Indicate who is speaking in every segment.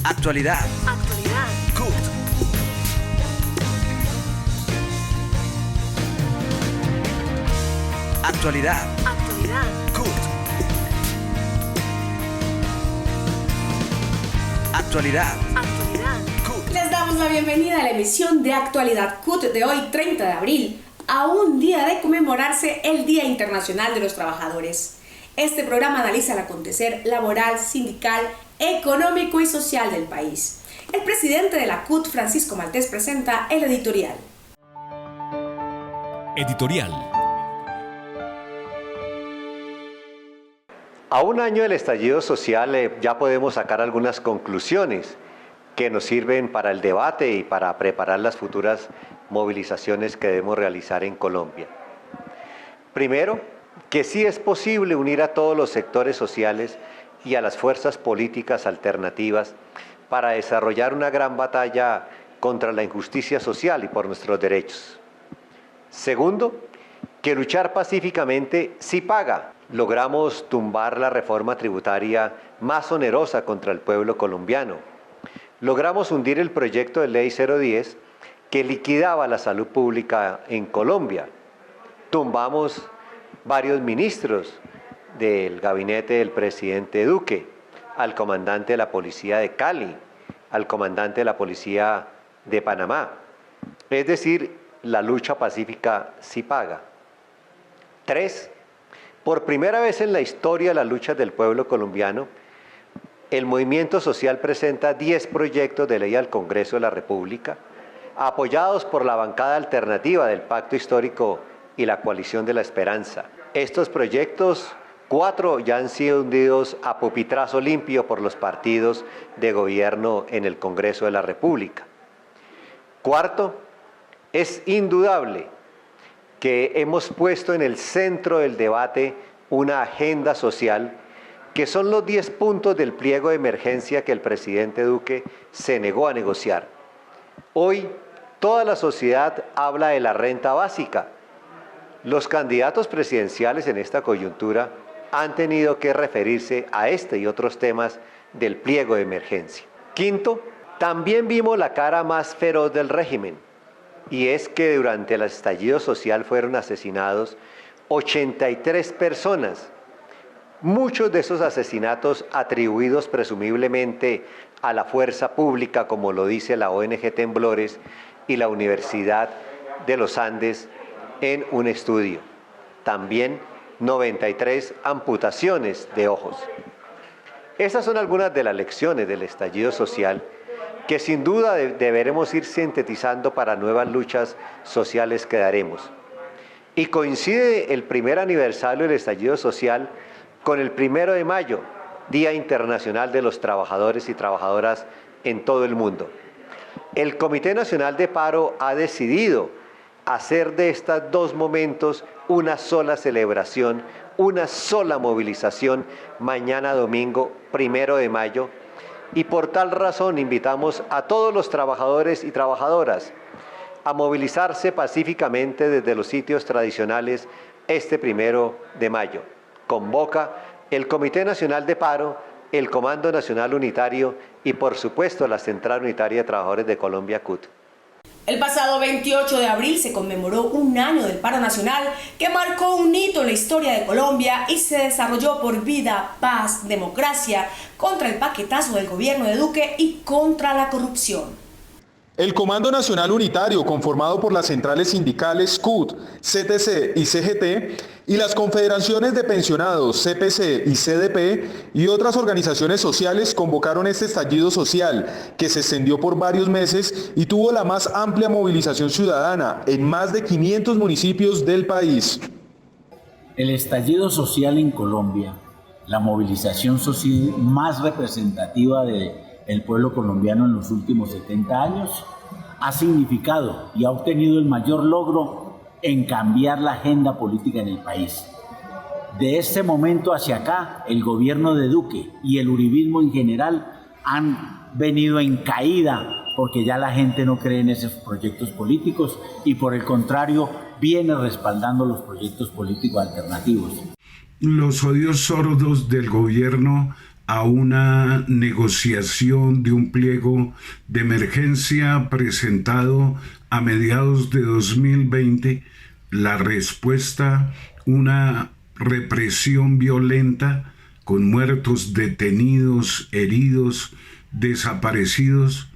Speaker 1: Actualidad. CUT. Actualidad. CUT. Actualidad. CUT.
Speaker 2: Les damos la bienvenida a la emisión de Actualidad CUT de hoy, 30 de abril, a un día de conmemorarse el Día Internacional de los Trabajadores. Este programa analiza el acontecer laboral, sindical, económico y social del país. El presidente de la CUT, Francisco Maltés, presenta el editorial.
Speaker 3: Editorial.
Speaker 4: A un año del estallido social ya podemos sacar algunas conclusiones que nos sirven para el debate y para preparar las futuras movilizaciones que debemos realizar en Colombia. Primero, que sí es posible unir a todos los sectores sociales y a las fuerzas políticas alternativas para desarrollar una gran batalla contra la injusticia social y por nuestros derechos. Segundo, que luchar pacíficamente sí paga. Logramos tumbar la reforma tributaria más onerosa contra el pueblo colombiano. Logramos hundir el proyecto de ley 010 que liquidaba la salud pública en Colombia. Tumbamos varios ministros del gabinete del presidente Duque, al comandante de la policía de Cali, al comandante de la policía de Panamá. Es decir, la lucha pacífica sí paga. 3. Por primera vez en la historia de las luchas del pueblo colombiano, el movimiento social presenta 10 proyectos de ley al Congreso de la República, apoyados por la bancada alternativa del Pacto Histórico y la Coalición de la Esperanza. Estos proyectos, 4 ya han sido hundidos a pupitrazo limpio por los partidos de gobierno en el Congreso de la República. Cuarto, es indudable que hemos puesto en el centro del debate una agenda social que son los 10 puntos del pliego de emergencia que el presidente Duque se negó a negociar. Hoy, toda la sociedad habla de la renta básica. Los candidatos presidenciales en esta coyuntura han tenido que referirse a este y otros temas del pliego de emergencia. Quinto, también vimos la cara más feroz del régimen, y es que durante el estallido social fueron asesinados 83 personas. Muchos de esos asesinatos atribuidos presumiblemente a la fuerza pública, como lo dice la ONG Temblores y la Universidad de los Andes en un estudio. También 93 amputaciones de ojos. Esas son algunas de las lecciones del estallido social que sin duda deberemos ir sintetizando para nuevas luchas sociales que daremos. Y coincide el primer aniversario del estallido social con el 1 de mayo, Día Internacional de los Trabajadores y Trabajadoras en todo el mundo. El Comité Nacional de Paro ha decidido hacer de estos dos momentos una sola celebración, una sola movilización mañana domingo 1 de mayo, y por tal razón invitamos a todos los trabajadores y trabajadoras a movilizarse pacíficamente desde los sitios tradicionales este 1 de mayo. Convoca el Comité Nacional de Paro, el Comando Nacional Unitario y por supuesto la Central Unitaria de Trabajadores de Colombia, CUT.
Speaker 2: El pasado 28 de abril se conmemoró un año del paro nacional que marcó un hito en la historia de Colombia y se desarrolló por vida, paz, democracia, contra el paquetazo del gobierno de Duque y contra la corrupción.
Speaker 5: El Comando Nacional Unitario, conformado por las centrales sindicales CUT, CTC y CGT, y las confederaciones de pensionados CPC y CDP y otras organizaciones sociales, convocaron este estallido social que se extendió por varios meses y tuvo la más amplia movilización ciudadana en más de 500 municipios del país.
Speaker 6: El estallido social en Colombia, la movilización social más representativa del pueblo colombiano en los últimos 70 años, ha significado y ha obtenido el mayor logro en cambiar la agenda política en el país. De este momento hacia acá, el gobierno de Duque y el uribismo en general han venido en caída porque ya la gente no cree en esos proyectos políticos y por el contrario viene respaldando los proyectos políticos alternativos.
Speaker 7: Los oídos sordos del gobierno
Speaker 3: a una negociación de un pliego de emergencia presentado a mediados de 2020, la respuesta, una represión violenta con muertos, detenidos, heridos, desaparecidos.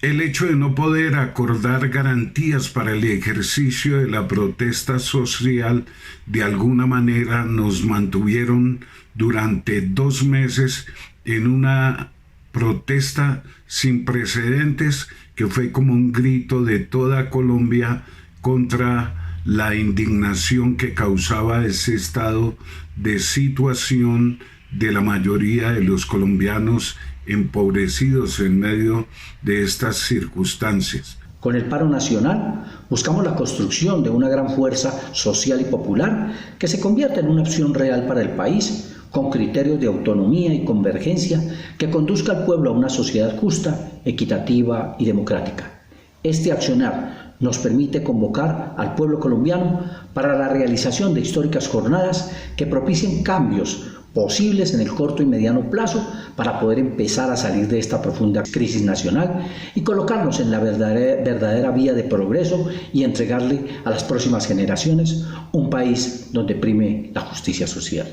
Speaker 3: El hecho de no poder acordar garantías para el ejercicio de la protesta social de alguna manera nos mantuvieron durante 2 meses en una protesta sin precedentes que fue como un grito de toda Colombia contra la indignación que causaba ese estado de situación de la mayoría de los colombianos empobrecidos en medio de estas circunstancias.
Speaker 7: Con el paro nacional buscamos la construcción de una gran fuerza social y popular que se convierta en una opción real para el país, con criterios de autonomía y convergencia que conduzca al pueblo a una sociedad justa, equitativa y democrática. Este accionar nos permite convocar al pueblo colombiano para la realización de históricas jornadas que propicien cambios posibles en el corto y mediano plazo para poder empezar a salir de esta profunda crisis nacional y colocarnos en la verdadera vía de progreso y entregarle a las próximas generaciones un país donde prime la justicia social.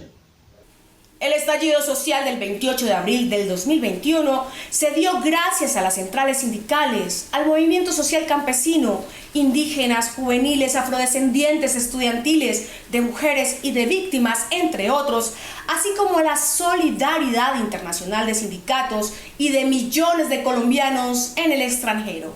Speaker 2: El estallido social del 28 de abril del 2021 se dio gracias a las centrales sindicales, al movimiento social campesino, indígenas, juveniles, afrodescendientes, estudiantiles, de mujeres y de víctimas, entre otros, así como a la solidaridad internacional de sindicatos y de millones de colombianos en el extranjero.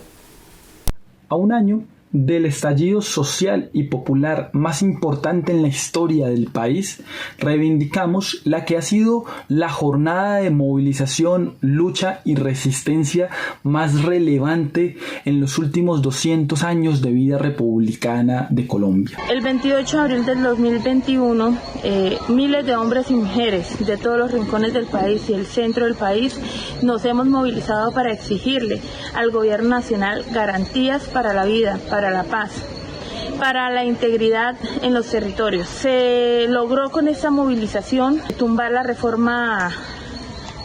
Speaker 8: A un año del estallido social y popular más importante en la historia del país, reivindicamos la que ha sido la jornada de movilización, lucha y resistencia más relevante en los últimos 200 años de vida republicana de Colombia.
Speaker 9: El 28 de abril del 2021, miles de hombres y mujeres de todos los rincones del país y el centro del país nos hemos movilizado para exigirle al gobierno nacional garantías para la vida, para la paz, para la integridad en los territorios. Se logró con esta movilización tumbar la reforma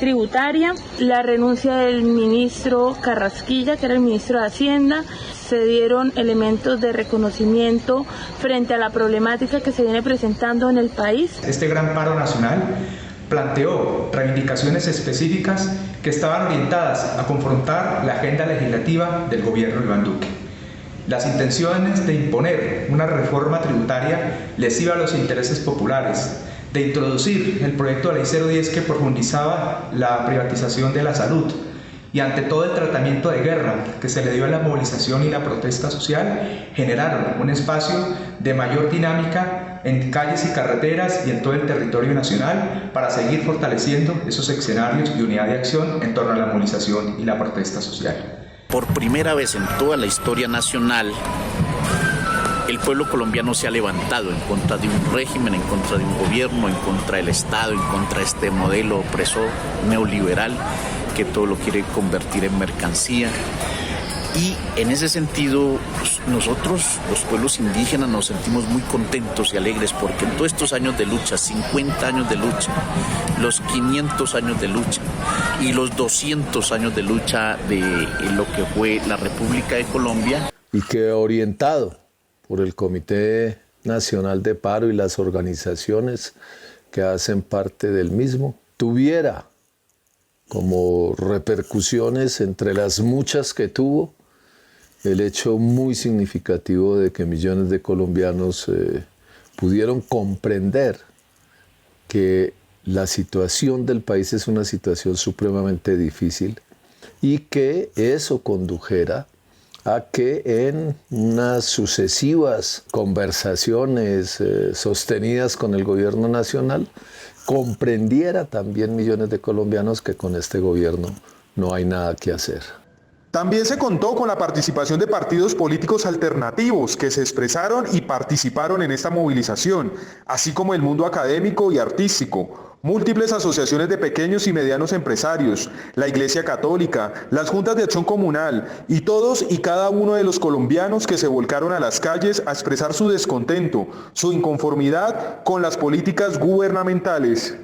Speaker 9: tributaria, la renuncia del ministro Carrasquilla, que era el ministro de Hacienda. Se dieron elementos de reconocimiento frente a la problemática que se viene presentando en el país.
Speaker 10: Este gran paro nacional planteó reivindicaciones específicas que estaban orientadas a confrontar la agenda legislativa del gobierno de Iván Duque. Las intenciones de imponer una reforma tributaria lesiva a los intereses populares, de introducir el proyecto de ley 010 que profundizaba la privatización de la salud y ante todo el tratamiento de guerra que se le dio a la movilización y la protesta social, generaron un espacio de mayor dinámica en calles y carreteras y en todo el territorio nacional para seguir fortaleciendo esos escenarios de unidad de acción en torno a la movilización y la protesta social.
Speaker 11: Por primera vez en toda la historia nacional, el pueblo colombiano se ha levantado en contra de un régimen, en contra de un gobierno, en contra del Estado, en contra de este modelo opresor neoliberal que todo lo quiere convertir en mercancía. Y en ese sentido, nosotros, los pueblos indígenas, nos sentimos muy contentos y alegres porque en todos estos años de lucha, 50 años de lucha, los 500 años de lucha y los 200 años de lucha de lo que fue la República de Colombia.
Speaker 12: Y que orientado por el Comité Nacional de Paro y las organizaciones que hacen parte del mismo, tuviera como repercusiones entre las muchas que tuvo, el hecho muy significativo de que millones de colombianos pudieron comprender que la situación del país es una situación supremamente difícil y que eso condujera a que en unas sucesivas conversaciones sostenidas con el gobierno nacional comprendiera también millones de colombianos que con este gobierno no hay nada que hacer.
Speaker 5: También se contó con la participación de partidos políticos alternativos que se expresaron y participaron en esta movilización, así como el mundo académico y artístico, múltiples asociaciones de pequeños y medianos empresarios, la Iglesia Católica, las juntas de acción comunal y todos y cada uno de los colombianos que se volcaron a las calles a expresar su descontento, su inconformidad con las políticas gubernamentales.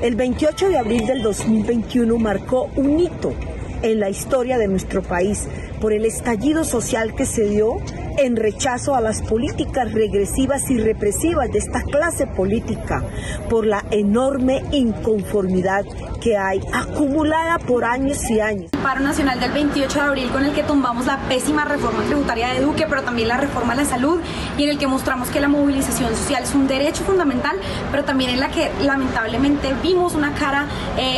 Speaker 13: El 28 de abril del 2021 marcó un hito en la historia de nuestro país por el estallido social que se dio en rechazo a las políticas regresivas y represivas de esta clase política, por la enorme inconformidad que hay acumulada por años y años.
Speaker 14: El paro nacional del 28 de abril con el que tumbamos la pésima reforma tributaria de Duque, pero también la reforma a la salud, y en el que mostramos que la movilización social es un derecho fundamental, pero también en la que lamentablemente vimos una cara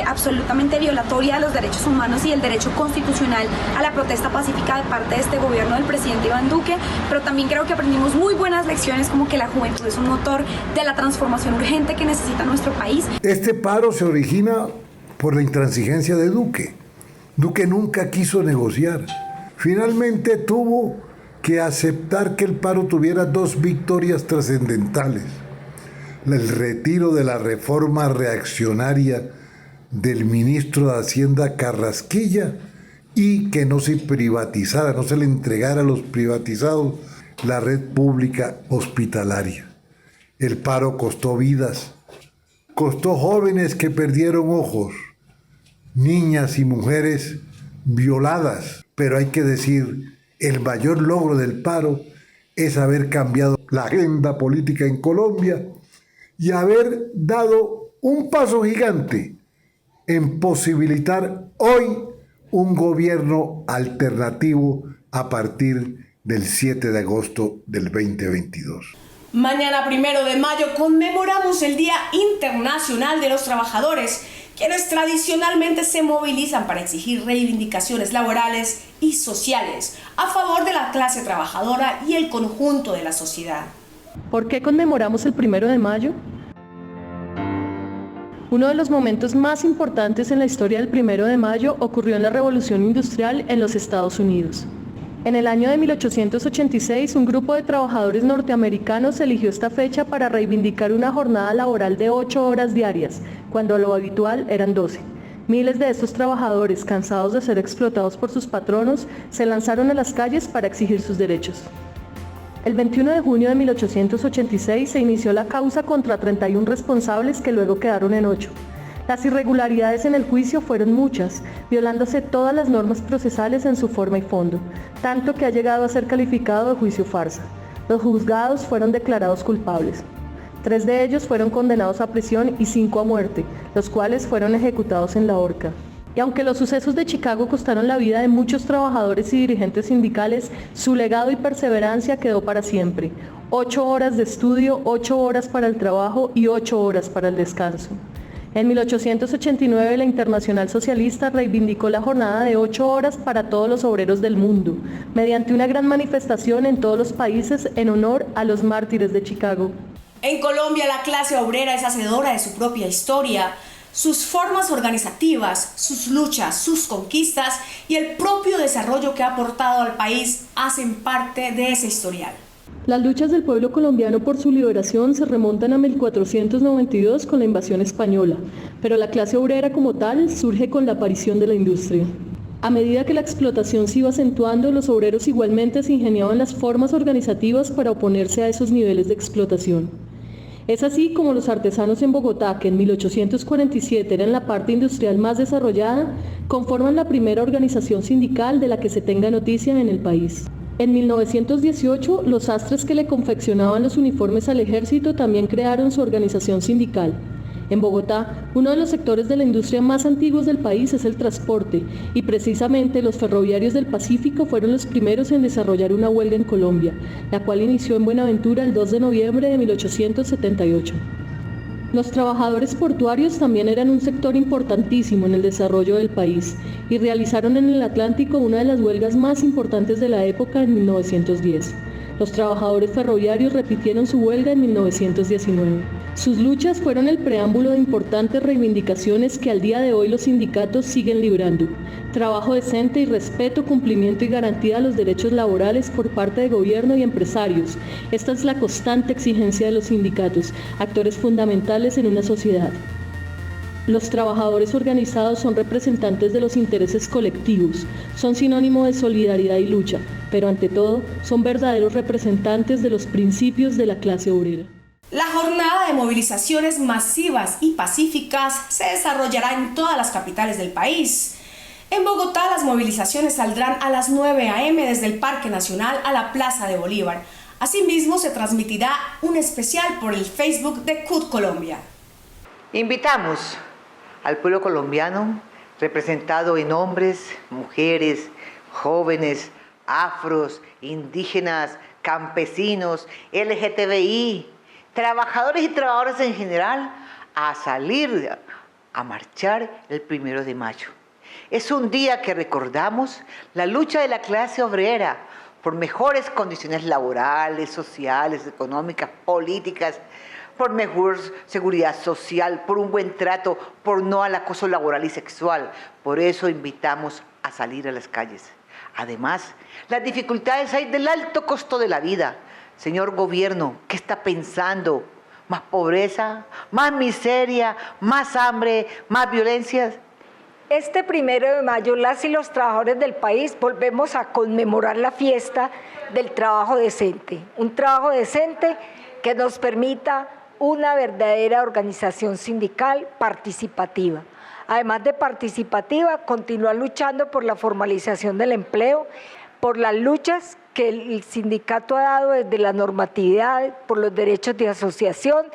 Speaker 14: absolutamente violatoria de los derechos humanos y el derecho constitucional a la protesta pacífica de parte de este gobierno del presidente Iván Duque. Pero también creo que aprendimos muy buenas lecciones, como que la juventud es un motor de la transformación urgente que necesita nuestro país.
Speaker 15: Este paro se origina por la intransigencia de Duque. Duque nunca quiso negociar. Finalmente tuvo que aceptar que el paro tuviera dos victorias trascendentales: el retiro de la reforma reaccionaria del ministro de Hacienda Carrasquilla y que no se privatizara, no se le entregara a los privatizados la red pública hospitalaria. El paro costó vidas, costó jóvenes que perdieron ojos, niñas y mujeres violadas, pero hay que decir, el mayor logro del paro es haber cambiado la agenda política en Colombia y haber dado un paso gigante en posibilitar hoy un gobierno alternativo a partir del 7 de agosto del 2022.
Speaker 2: Mañana 1 de mayo conmemoramos el Día Internacional de los Trabajadores, quienes tradicionalmente se movilizan para exigir reivindicaciones laborales y sociales a favor de la clase trabajadora y el conjunto de la sociedad.
Speaker 16: ¿Por qué conmemoramos el 1 de mayo? Uno de los momentos más importantes en la historia del 1 de mayo ocurrió en la Revolución Industrial en los Estados Unidos. En el año de 1886, un grupo de trabajadores norteamericanos eligió esta fecha para reivindicar una jornada laboral de 8 horas diarias, cuando lo habitual eran 12. Miles de estos trabajadores, cansados de ser explotados por sus patronos, se lanzaron a las calles para exigir sus derechos. El 21 de junio de 1886 se inició la causa contra 31 responsables que luego quedaron en 8. Las irregularidades en el juicio fueron muchas, violándose todas las normas procesales en su forma y fondo, tanto que ha llegado a ser calificado de juicio farsa. Los juzgados fueron declarados culpables. 3 de ellos fueron condenados a prisión y 5 a muerte, los cuales fueron ejecutados en la horca. Y aunque los sucesos de Chicago costaron la vida de muchos trabajadores y dirigentes sindicales, su legado y perseverancia quedó para siempre. 8 horas de estudio, 8 horas para el trabajo y 8 horas para el descanso. En 1889 la Internacional Socialista reivindicó la jornada de 8 horas para todos los obreros del mundo, mediante una gran manifestación en todos los países en honor a los mártires de Chicago.
Speaker 2: En Colombia la clase obrera es hacedora de su propia historia. Sus formas organizativas, sus luchas, sus conquistas y el propio desarrollo que ha aportado al país hacen parte de ese historial.
Speaker 16: Las luchas del pueblo colombiano por su liberación se remontan a 1492 con la invasión española, pero la clase obrera como tal surge con la aparición de la industria. A medida que la explotación se iba acentuando, los obreros igualmente se ingeniaban las formas organizativas para oponerse a esos niveles de explotación. Es así como los artesanos en Bogotá, que en 1847 eran la parte industrial más desarrollada, conforman la primera organización sindical de la que se tenga noticia en el país. En 1918, los sastres que le confeccionaban los uniformes al ejército también crearon su organización sindical. En Bogotá, uno de los sectores de la industria más antiguos del país es el transporte, y precisamente los ferroviarios del Pacífico fueron los primeros en desarrollar una huelga en Colombia, la cual inició en Buenaventura el 2 de noviembre de 1878. Los trabajadores portuarios también eran un sector importantísimo en el desarrollo del país, y realizaron en el Atlántico una de las huelgas más importantes de la época en 1910. Los trabajadores ferroviarios repitieron su huelga en 1919. Sus luchas fueron el preámbulo de importantes reivindicaciones que al día de hoy los sindicatos siguen librando. Trabajo decente y respeto, cumplimiento y garantía de los derechos laborales por parte de gobierno y empresarios. Esta es la constante exigencia de los sindicatos, actores fundamentales en una sociedad. Los trabajadores organizados son representantes de los intereses colectivos, son sinónimo de solidaridad y lucha, pero ante todo son verdaderos representantes de los principios de la clase obrera.
Speaker 2: La jornada de movilizaciones masivas y pacíficas se desarrollará en todas las capitales del país. En Bogotá, las movilizaciones saldrán a las 9 a.m. desde el Parque Nacional a la Plaza de Bolívar. Asimismo, se transmitirá un especial por el Facebook de CUT Colombia.
Speaker 17: Invitamos al pueblo colombiano, representado en hombres, mujeres, jóvenes, afros, indígenas, campesinos, LGTBI, trabajadores y trabajadoras en general, a salir a marchar el 1 de mayo. Es un día que recordamos la lucha de la clase obrera por mejores condiciones laborales, sociales, económicas, políticas, por mejor seguridad social, por un buen trato, por no al acoso laboral y sexual. Por eso invitamos a salir a las calles. Además, las dificultades hay del alto costo de la vida. Señor gobierno, ¿qué está pensando? ¿Más pobreza? ¿Más miseria? ¿Más hambre? ¿Más violencias?
Speaker 13: Este 1 de mayo, las y los trabajadores del país volvemos a conmemorar la fiesta del trabajo decente. Un trabajo decente que nos permita una verdadera organización sindical participativa. Además de participativa, continuar luchando por la formalización del empleo, por las luchas que el sindicato ha dado desde la normatividad, por los derechos de asociación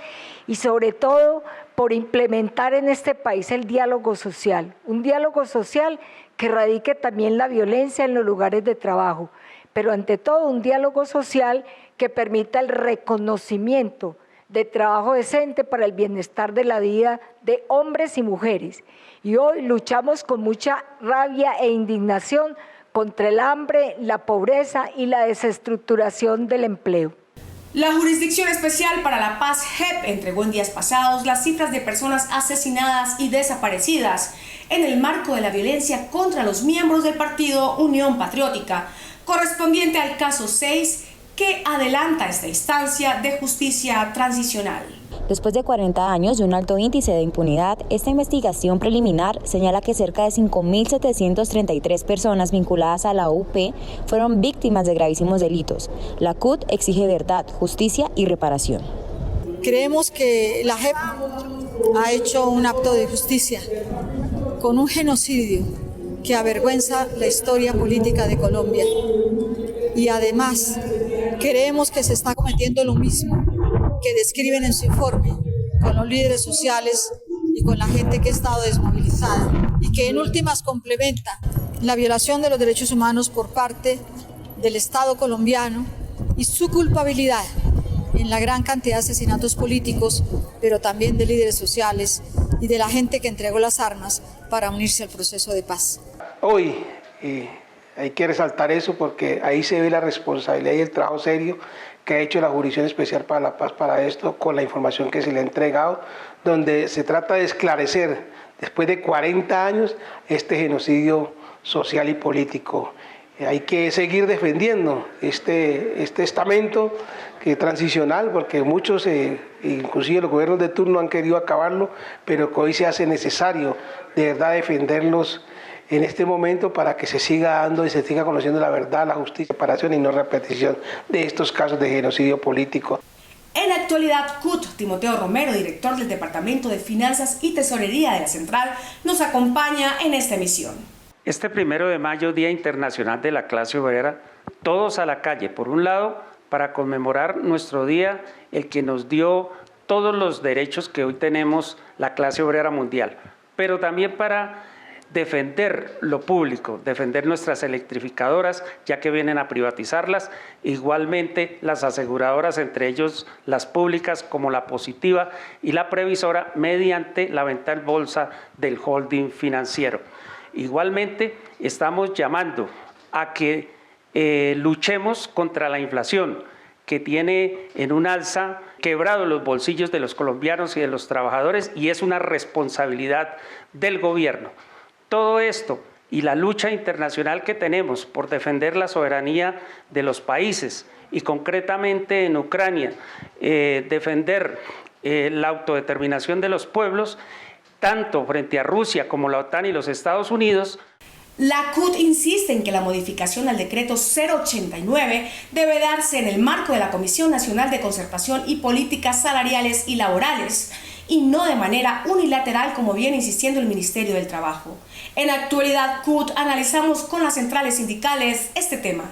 Speaker 13: y sobre todo por implementar en este país el diálogo social. Un diálogo social que erradique también la violencia en los lugares de trabajo, pero ante todo un diálogo social que permita el reconocimiento de trabajo decente para el bienestar de la vida de hombres y mujeres. Y hoy luchamos con mucha rabia e indignación contra el hambre, la pobreza y la desestructuración del empleo.
Speaker 2: La Jurisdicción Especial para la Paz, JEP, entregó en días pasados las cifras de personas asesinadas y desaparecidas en el marco de la violencia contra los miembros del partido Unión Patriótica, correspondiente al caso 6, que adelanta esta instancia de justicia transicional.
Speaker 18: Después de 40 años y un alto índice de impunidad, esta investigación preliminar señala que cerca de 5.733 personas vinculadas a la UP fueron víctimas de gravísimos delitos. La CUT exige verdad, justicia y reparación.
Speaker 19: Creemos que la JEP ha hecho un acto de justicia con un genocidio que avergüenza la historia política de Colombia. Y además, creemos que se está cometiendo lo mismo que describen en su informe con los líderes sociales y con la gente que ha estado desmovilizada y que en últimas complementa la violación de los derechos humanos por parte del Estado colombiano y su culpabilidad en la gran cantidad de asesinatos políticos, pero también de líderes sociales y de la gente que entregó las armas para unirse al proceso de paz.
Speaker 20: Hoy hay que resaltar eso porque ahí se ve la responsabilidad y el trabajo serio que ha hecho la Jurisdicción Especial para la Paz para esto, con la información que se le ha entregado, donde se trata de esclarecer, después de 40 años, este genocidio social y político. Hay que seguir defendiendo este estamento transicional, porque muchos, inclusive los gobiernos de turno, han querido acabarlo, pero que hoy se hace necesario de verdad defenderlos en este momento para que se siga dando y se siga conociendo la verdad, la justicia, reparación y no repetición de estos casos de genocidio político.
Speaker 2: En la actualidad, CUT, Timoteo Romero, director del Departamento de Finanzas y Tesorería de la Central, nos acompaña en esta emisión.
Speaker 21: Este 1 de mayo, Día Internacional de la Clase Obrera, todos a la calle. Por un lado, para conmemorar nuestro día, el que nos dio todos los derechos que hoy tenemos la clase obrera mundial, pero también para defender lo público, defender nuestras electrificadoras, ya que vienen a privatizarlas, igualmente las aseguradoras, entre ellos las públicas como la Positiva y la Previsora, mediante la venta en bolsa del holding financiero. Igualmente estamos llamando a que luchemos contra la inflación, que tiene en un alza quebrado los bolsillos de los colombianos y de los trabajadores, y es una responsabilidad del gobierno. Todo esto y la lucha internacional que tenemos por defender la soberanía de los países y concretamente en Ucrania, defender la autodeterminación de los pueblos, tanto frente a Rusia como la OTAN y los Estados Unidos.
Speaker 2: La CUT insiste en que la modificación al decreto 089 debe darse en el marco de la Comisión Nacional de Concertación y Políticas Salariales y Laborales, y no de manera unilateral como viene insistiendo el Ministerio del Trabajo. En la actualidad, CUT analizamos con las centrales sindicales este tema.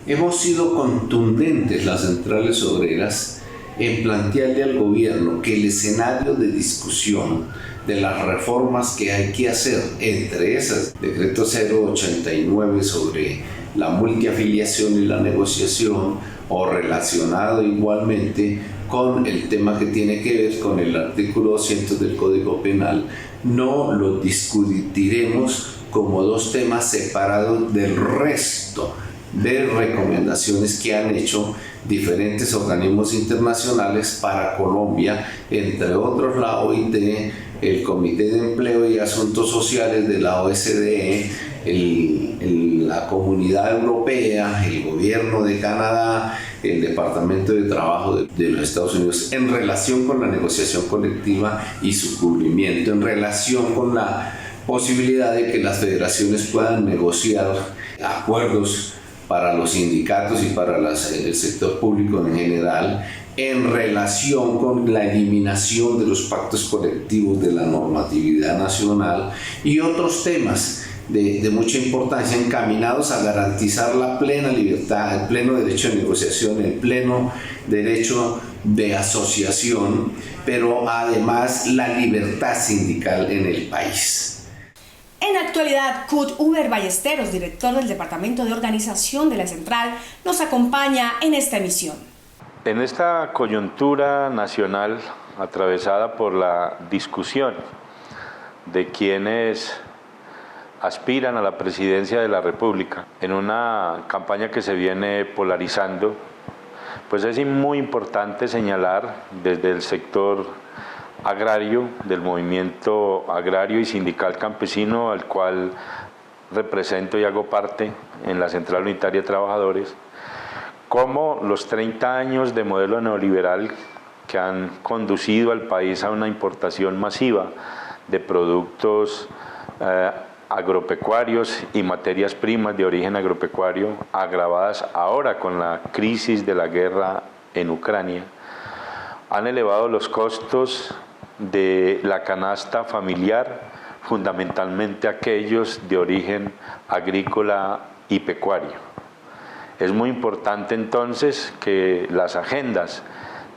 Speaker 1: Hemos sido contundentes las centrales obreras en plantearle al gobierno que el escenario de discusión de las reformas que hay que hacer, entre esas, decreto 089 sobre la multiafiliación y la negociación, o relacionado igualmente con el tema que tiene que ver con el artículo 200 del Código Penal, no lo discutiremos como dos temas separados del resto de recomendaciones que han hecho diferentes organismos internacionales para Colombia, entre otros la OIT, el Comité de Empleo y Asuntos Sociales de la OSDE, la Comunidad Europea, el Gobierno de Canadá, el Departamento de Trabajo de los Estados Unidos, en relación con la negociación colectiva y su cubrimiento, en relación con la posibilidad de que las federaciones puedan negociar acuerdos para los sindicatos y para el sector público en general, en relación con la eliminación de los pactos colectivos de la normatividad nacional y otros temas de mucha importancia encaminados a garantizar la plena libertad, el pleno derecho de negociación, el pleno derecho de asociación, pero además la libertad sindical en el país.
Speaker 2: En la actualidad, CUT Uber Ballesteros, director del Departamento de Organización de la Central, nos acompaña en esta emisión.
Speaker 22: En esta coyuntura nacional atravesada por la discusión de quienes aspiran a la presidencia de la República, en una campaña que se viene polarizando, pues es muy importante señalar desde el sector agrario, del movimiento agrario y sindical campesino al cual represento y hago parte en la Central Unitaria de Trabajadores, cómo los 30 años de modelo neoliberal que han conducido al país a una importación masiva de productos agropecuarios y materias primas de origen agropecuario, agravadas ahora con la crisis de la guerra en Ucrania, han elevado los costos de la canasta familiar, fundamentalmente aquellos de origen agrícola y pecuario. Es muy importante entonces que las agendas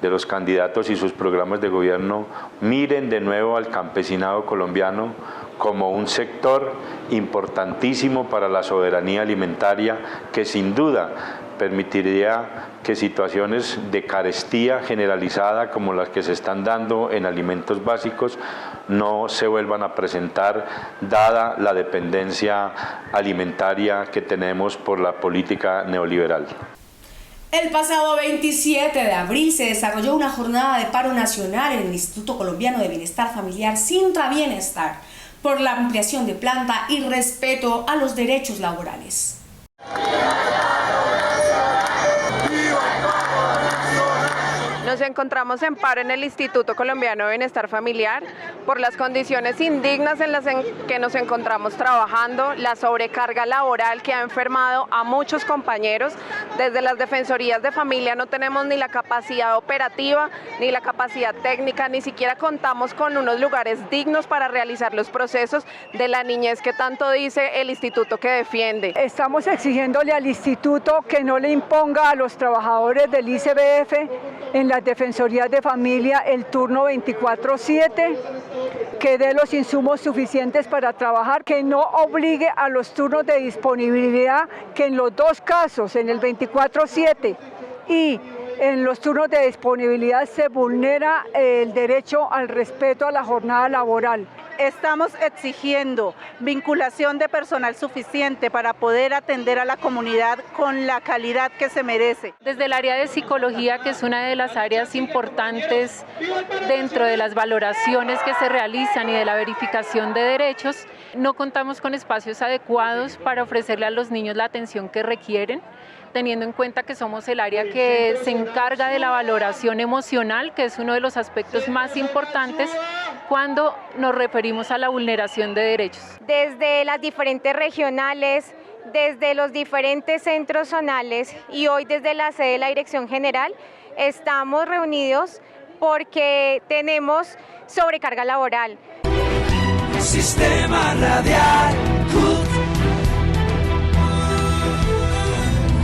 Speaker 22: de los candidatos y sus programas de gobierno miren de nuevo al campesinado colombiano como un sector importantísimo para la soberanía alimentaria que sin duda permitiría que situaciones de carestía generalizada como las que se están dando en alimentos básicos no se vuelvan a presentar, dada la dependencia alimentaria que tenemos por la política neoliberal.
Speaker 2: El pasado 27 de abril se desarrolló una jornada de paro nacional en el Instituto Colombiano de Bienestar Familiar Sintra Bienestar por la ampliación de planta y respeto a los derechos laborales.
Speaker 23: Nos encontramos en paro en el Instituto Colombiano de Bienestar Familiar por las condiciones indignas en las que nos encontramos trabajando, la sobrecarga laboral que ha enfermado a muchos compañeros. Desde las defensorías de familia no tenemos ni la capacidad operativa, ni la capacidad técnica, ni siquiera contamos con unos lugares dignos para realizar los procesos de la niñez que tanto dice el instituto que defiende.
Speaker 24: Estamos exigiéndole al instituto que no le imponga a los trabajadores del ICBF en las defensorías de familia el turno 24/7, que dé los insumos suficientes para trabajar, que no obligue a los turnos de disponibilidad, que en los dos casos, en el 24/7 y en los turnos de disponibilidad, se vulnera el derecho al respeto a la jornada laboral.
Speaker 25: Estamos exigiendo vinculación de personal suficiente para poder atender a la comunidad con la calidad que se merece.
Speaker 9: Desde el área de psicología, que es una de las áreas importantes dentro de las valoraciones que se realizan y de la verificación de derechos, no contamos con espacios adecuados para ofrecerle a los niños la atención que requieren, teniendo en cuenta que somos el área que se encarga de la valoración emocional, que es uno de los aspectos más importantes
Speaker 3: cuando nos referimos a la vulneración de derechos.
Speaker 4: Desde las diferentes regionales, desde los diferentes centros zonales y hoy desde la sede de la Dirección General, estamos reunidos porque tenemos sobrecarga laboral.
Speaker 6: Sistema Radial CUT.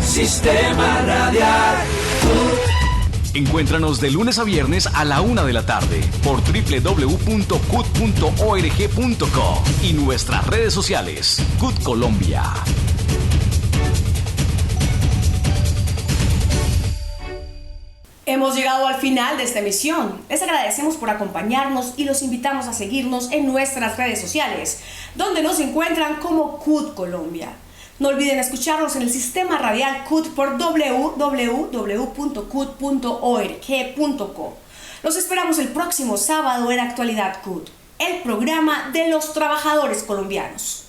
Speaker 6: Sistema Radial CUT.
Speaker 7: Encuéntranos de lunes a viernes a la 1 de la tarde por www.cut.org.co y nuestras redes sociales, CUT Colombia.
Speaker 2: Hemos llegado al final de esta emisión. Les agradecemos por acompañarnos y los invitamos a seguirnos en nuestras redes sociales, donde nos encuentran como CUT Colombia. No olviden escucharnos en el sistema radial CUT por www.cut.org.co. Los esperamos el próximo sábado en Actualidad CUT, el programa de los trabajadores colombianos.